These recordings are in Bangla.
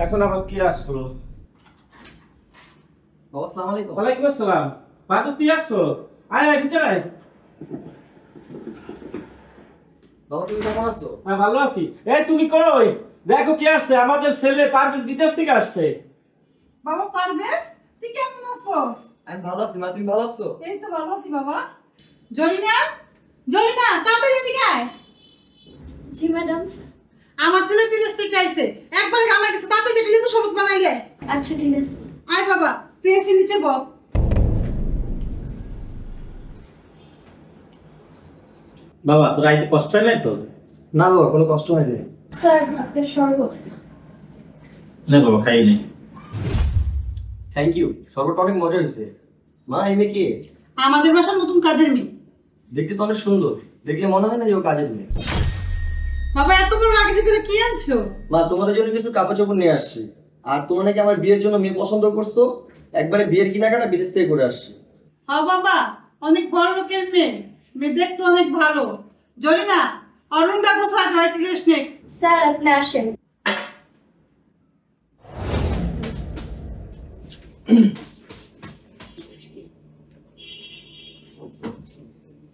এখন আবার কি আসলো? আসসালামু আলাইকুম। ওয়ালাইকুম আসসালাম। পারভেজ তুই আসছো? আয় আয় ভিতরে আয়। বাবা তুমি কেমন আছো? হ্যাঁ ভালো আছি। এই তুমি কই? দেখো কি আসছে, আমাদের ছেলে পারভেজ বিদেশ থেকে আসছে। বাবা পারভেজ, তুই কেমন আছস? আমি ভালো আছি মা, তুমি ভালো আছো? এই তো ভালো আছি বাবা। জরিনা, জরিনা তাড়াতাড়ি এদিকে আয়। জি ম্যাডাম। আমার ছেলে বিদেশ থেকে আইছে, একবারে আমার কাছে তাড়াতাড়ি একটা লেবু শরবত বানাইলে। আচ্ছা ঠিক আছে। আয় বাবা, তুই এসে নিচে বস। বাবা তোর আইতে কষ্ট হয় নাই তো? না বাবা কোনো কষ্ট হয়নি। স্যার আপনার শরবত। না বাবা খাই নাই। থ্যাংক ইউ, শরবতটা অনেক মজা হয়েছে। মা এই মেয়ে কে? আমাদের বাসার নতুন কাজের মেয়ে। দেখতে তো অনেক সুন্দর, দেখলে মনে হয় না যে ও কাজের মেয়ে। বাবা এত বড় লাগেজ করে কি আনছো? মা তোমাদের জন্য কিছু কাপড় চোপড় নিয়ে আসছি। আর তোমরা নাকি আমার বিয়ের জন্য মেয়ে পছন্দ করছো, একবারে বিয়ের কেনাকাটা বিদেশ থেকে করে আসছি। হ্যাঁ বাবা, অনেক বড় লোকের মেয়ে, মেয়ে দেখতে অনেক ভালো। জরিনা, অরুণটা গোসা যায় একটু রেস্ট নে। স্যার আপনি আসেন।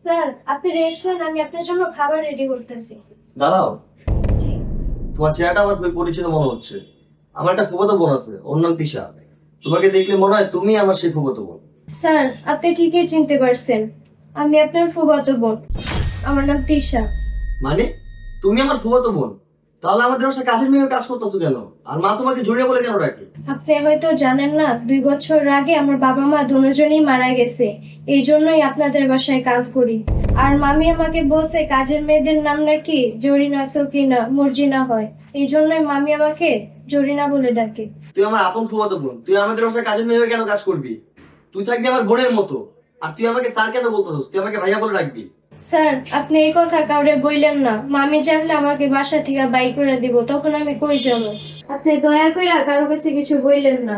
স্যার আপনি রেস্ট নেন, আমি আপনার জন্য খাবার রেডি করতেছি। দাঁড়াও, জি। তোমার চেহারাটা আমার খুবই পরিচিত মনে হচ্ছে। আমার একটা ফুফাতো বোন আছে, ওর নাম তিশা। তোমাকে দেখলে মনে হয় তুমি আমার সেই ফুফাতো বোন। স্যার আপনি ঠিকই চিনতে পারছেন, আমি আপনার ফুফাতো বোন, আমার নাম তিশা। মানে তুমি আমার ফুফাতো বোন? তাহলে আমাদের বাসায় কাজের মেয়ে কাজ করতেছো কেন? আর মা তোমাকে জড়িয়ে বলে কেন ডাকে? আপনি হয়তো জানেন না, 2 বছর আগে আমার বাবা মা দুজনেই মারা গেছে, এই জন্যই আপনাদের বাসায় কাজ করি। আর মামি আমাকে বলছে কাজের মেয়েদের নাম নাকি জরিনা, সকিনা, মর্জিনা হয়, এই জন্যই মামি আমাকে জরিনা বলে ডাকে। তুই আমার আপন ফুফাতো বোন, তুই আমাদের বাসায় কাজের মেয়ে হয়ে কেন কাজ করবি? তুই থাকবি আমার বোনের মতো। আর তুই আমাকে স্যার কেন বলতেছিস? তুই আমাকে ভাইয়া বলে রাখবি। স্যার আপনি এই কথা কাউরে বললেন না, মামি জানলে আমাকে বাসা থেকে বাই করে দিব, তখন আমি কই যাবো। আপনি দয়া করে কারো কাছে কিছু বললেন না।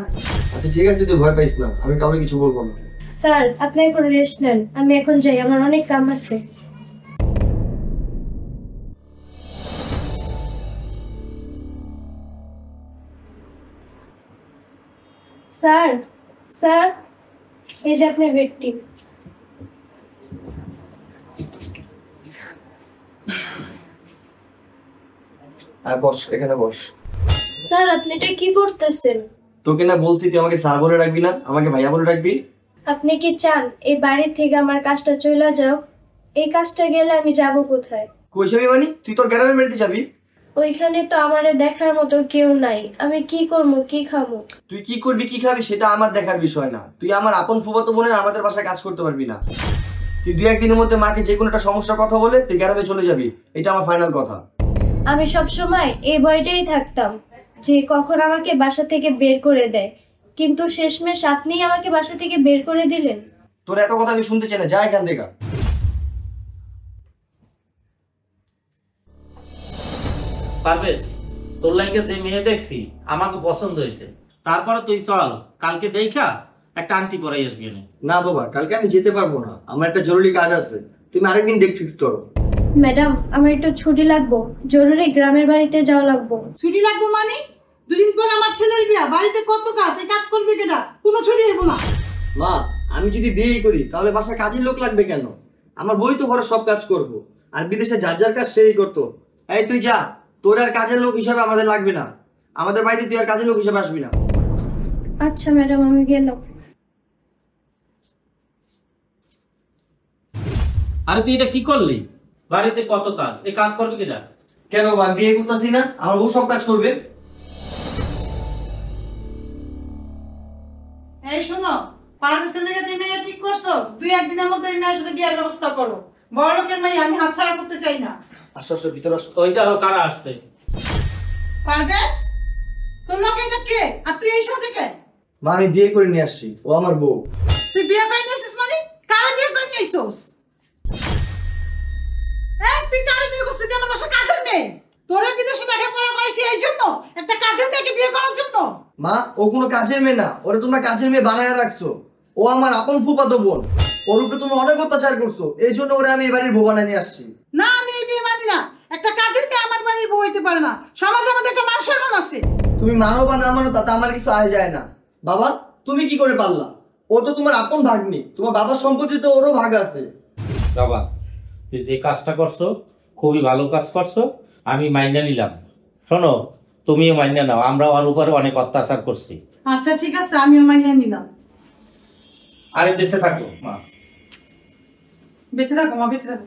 আচ্ছা ঠিক আছে, তুই ভয় পাইস না, আমি কাউকে কিছু বলবো না। স্যার আপনি এখন রেস্ট নেন, আমি এখন যাই, আমার অনেক কাম আছে। স্যার, স্যার এই যে আপনার বেডটি। আর বস, এখানে বস। স্যার আপনি এটা কি করতেছেন? তোকে না বলছি তুই আমাকে স্যার বলে রাখবি না, আমাকে ভাইয়া বলে রাখবি। আপনি কি চান এই বাড়ি থেকে আমার কাজটা চলে যাও? এই কাজটা গেলে আমি যাব কোথায়? কই যাবি মানে? তুই তোর গ্রামে বেড়াতে যাবি? ওইখানে তো আমারে দেখার মতো কেউ নাই, আমি কি করবো, কি খাবো? তুই কি করবি কি খাবি সেটা আমার দেখার বিষয় না। তুই আমার আপন ফুফাতো বোনে আমাদের বাসায় কাজ করতে পারবি না। তুই 2-1 দিনের মধ্যে মাকে যে কোনো একটা সমস্যার কথা বলে তুই গ্রামে চলে যাবি, এটা আমার ফাইনাল কথা। আমি সব সময় এই ভয়টাই থাকতাম যে কখন আমাকে বাসা থেকে বের করে দেয়, কিন্তু শেষমেশ আপনিই আমাকে বাসা থেকে বের করে দিলেন। তোর এত কথা আমি শুনতে চাই না, যা এখান থেকে। পারভেজ তোর লাইকে যে মেয়ে দেখছি আমাকে পছন্দ হয়েছে, তারপরে তুই চল কালকে দেখা একটা আংটি পরাই আসবি না। না বাবা, কালকে আমি যেতে পারবো না, আমার একটা জরুরি কাজ আছে। তুমি আরেকদিন ডেট ফিক্স করো। ম্যাডাম আমার একটু ছুটি লাগবো, জরুরি গ্রামের বাড়িতে যাওয়া লাগবো। ছুটি লাগবে মানে? 2 দিন পর আমার ছেলের বিয়া, বাড়িতে কত কাজ, এই কাজ করবি কেডা? কোনো ছুটি হইব না। মা আমি যদি বিয়ে করি তাহলে বাসায় কাজের লোক লাগবে কেন? আমার বই তো ঘরে সব কাজ করব। আর বিদেশে যার যার কাজ সেই করতো। এই তুই যা, তোর আর কাজের লোক হিসাবে আমাদের লাগবে না। আমাদের বাড়িতে তুই আর কাজের লোক হিসাবে আসবি না। আচ্ছা ম্যাডাম আমি গেলাম। আরে তুই এটা কি করলি? বাড়িতে কত কাজ, এই কাজ করবি কিনা? কেন বা বিয়ে করতেছি না? আমার বউ সব কাজ করবে। এই শোনো, পারভেজের লেগে যে মেয়ে ঠিক করছো, 2-1 দিনের মধ্যে এই মেয়ের সাথে বিয়ার ব্যবস্থা করো। বড় লোকের মেয়ে আমি হাতছাড়া করতে চাই না। আসো আসো ভিতরে আসো। ওই দেখো কারা আসছে। পারভেজ, তোর লোক এটা কে? আর তুই এই সাজে কে? মা আমি বিয়ে করে নিয়ে আসছি, ও আমার বউ। তুই বিয়ে করে নিয়েছিস মানে? কারা বিয়ে করে নিয়েছিস? তুই কারা বিয়ে করছিস? তুই আমার বাসা কাজের মেয়ে। তোরে বিদেশে লেখাপড়া করাইছি এই জন্য, একটা কাজের মেয়েকে বিয়ে করার জন্য? মা ও কোনো কাজের মেয়ে না, ওরে তোমরা কাজের মেয়ে বানায় রাখছো। ও আমার আপন ফুফাতো বোন, ওর উপরে তোমরা অনেক অত্যাচার করছো, এই জন্য ওরে আমি এই বাড়ির বউ বানায় নিয়ে আসছি। না, আমি এই বিয়ে মানি না। একটা কাজের মেয়ে আমার বাড়ির বউ হইতে পারে না, সমাজে আমাদের একটা মান সম্মান আছে। তুমি মানো বা না মানো তাতে আমার কিছু আসে যায় না। বাবা, তুমি কি করে পারলা? ও তো তোমার আপন ভাগ্নি, তোমার বাবার সম্পত্তি তো ওরও ভাগ আছে। বাবা, তুই যে কাজটা করছো খুবই ভালো কাজ করছো, আমি মাইনে নিলাম। শোনো, তুমিও মাইনে নাও, আমরা ওর উপরে অনেক অত্যাচার করছি। আচ্ছা ঠিক আছে, আমিও মাইনে নিলাম। আরে দেশে থাকো মা। বেঁচে থাকো মা, বেঁচে থাকো।